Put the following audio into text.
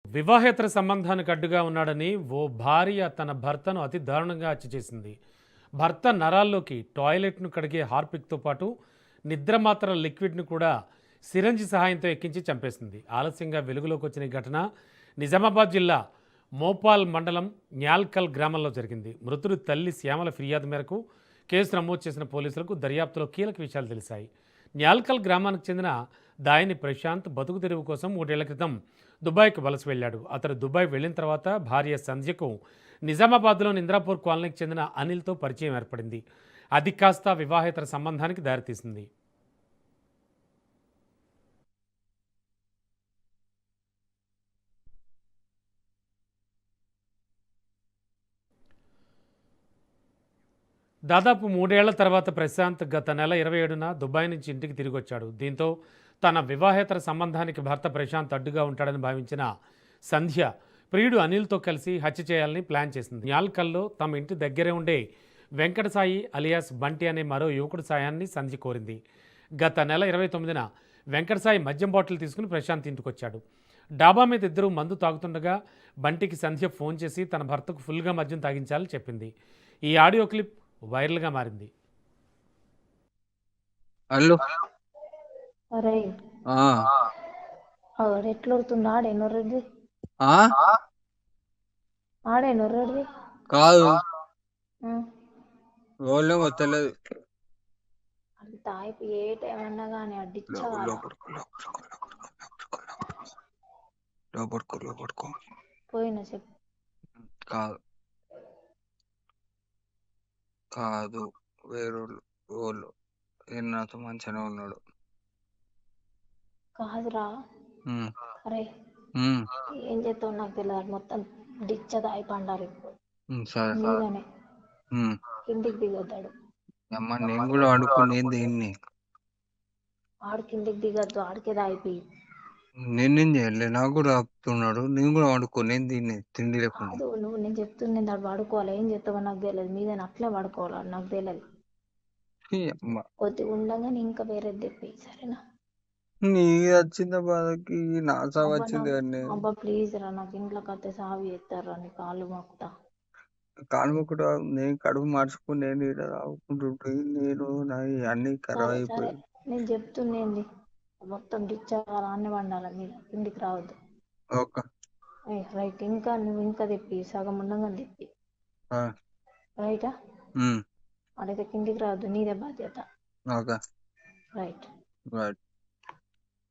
వివాహేతర సంబంధానికి అడ్డుగా ఉన్నాడని ఓ భార్య తన భర్తను అతి దారుణంగా హత్య చేసింది. భర్త నరాల్లోకి టాయిలెట్ను కడిగే హార్పిక్తో పాటు నిద్రమాత్ర లిక్విడ్ను కూడా సిరంజి సహాయంతో ఎక్కించి చంపేసింది. ఆలస్యంగా వెలుగులోకి వచ్చిన ఈ ఘటన నిజామాబాద్ జిల్లా మోపాల్ మండలం న్యాల్కల్ గ్రామంలో జరిగింది. మృతుడి తల్లి శ్యామల ఫిర్యాదు మేరకు కేసు నమోదు చేసిన పోలీసులకు దర్యాప్తులో కీలక విషయాలు తెలిసాయి. న్యాల్కల్ గ్రామానికి చెందిన దాయిని ప్రశాంత్ బతుకు తెరువు కోసం 3 ఏళ్ల క్రితం దుబాయ్కి వలస వెళ్ళాడు. అతడు దుబాయ్ వెళ్ళిన తర్వాత భార్య సంధ్యకు నిజామాబాద్లోని ఇంద్రాపూర్ కాలనీకి చెందిన అనిల్తో పరిచయం ఏర్పడింది. అది కాస్త వివాహేతర సంబంధానికి దారితీసింది. దాదాపు 3 ఏళ్ల తర్వాత ప్రశాంత్ గత నెల 27న దుబాయ్ నుంచి ఇంటికి తిరిగి వచ్చాడు. దీంతో తన వివాహేతర సంబంధానికి భర్త ప్రశాంత్ అడ్డుగా ఉంటాడని భావించిన సంధ్య ప్రియుడు అనిల్తో కలిసి హత్య చేయాలని ప్లాన్ చేసింది. న్యాల్కల్లో తమ ఇంటి దగ్గరే ఉండే వెంకట సాయి అలియాస్ బంటి అనే మరో యువకుడి సాయాన్ని సంధ్య కోరింది. గత నెల 29న వెంకట సాయి మద్యం బాటిల్ తీసుకుని ప్రశాంత్ ఇంటికి వచ్చాడు. డాబా మీద ఇద్దరు మందు తాగుతుండగా బంటికి సంధ్య ఫోన్ చేసి తన భర్తకు ఫుల్గా మద్యం తాగించాలని చెప్పింది. ఈ ఆడియో క్లిప్ వైరల్గా మారింది. హలో అరే ఆ ఎట్లొడుతుందా ఆడేనొర్రది ఆ ఆడేనొర్రది కాదు రోలేమో తెలియదు. అది తాయిపు ఏ టైం అన్నా కానీ అడ్డిచ్చవాలి. లోపడుకో పోయినా చెప్పు. కాదు కాదు వేరోళ్ళు వాళ్ళు నాతో మంచిగానే ఉన్నాడు. కాదురా అరే ఏం చేస్తావు నాకు తెలియదు. మొత్తం డిచ్చ తాయి పండాలి సరే మీదనే కిందికి దిగొద్దాడు. అమ్మ నేను కూడా ఆడుకునేది దీన్ని. ఆడు కిందికి దిగొద్దు, ఆడికే తాయిపోయి. నేనేం చేయలే, నాకు కూడా ఆపుతున్నాడు. నేను కూడా ఆడుకునేది దీన్ని తిండి లేకుండా. నువ్వు నేను చెప్తుంది ఆడు పడుకోవాలి. ఏం చేస్తావో నాకు తెలియదు. మీదని అట్లే పడుకోవాలి, నాకు తెలియదు. కొద్దిగా ఉండగానే ఇంకా వేరేది తెప్పి సరేనా. నీ వచ్చింద బాధకి నా సాగు వచ్చింది కానీ అబ్బా ప్లీజ్ రా, నాకు ఇంట్లో కత్తే సాగు చేస్తారా నీ కాళ్ళు మొక్కుతా. కాలు కూడా నేను కడుపు మార్చుకుని నేను ఇక్కడ తాగుకుంటుంటే నేను అన్ని ఖరాబ్ అయిపోయి. నేను చెప్తుండేంది మొత్తం డిచ్చాలి, అన్ని వండాలి, మీరు ఇంటికి రావద్దు. Okay right. ఇంకా నువ్వు ఇంకా తెప్పి సగం ఉండగా తెప్పి రైటా. అడైతే కిందికి రావద్దు, నీదే బాధ్యత. Okay right. రైట్.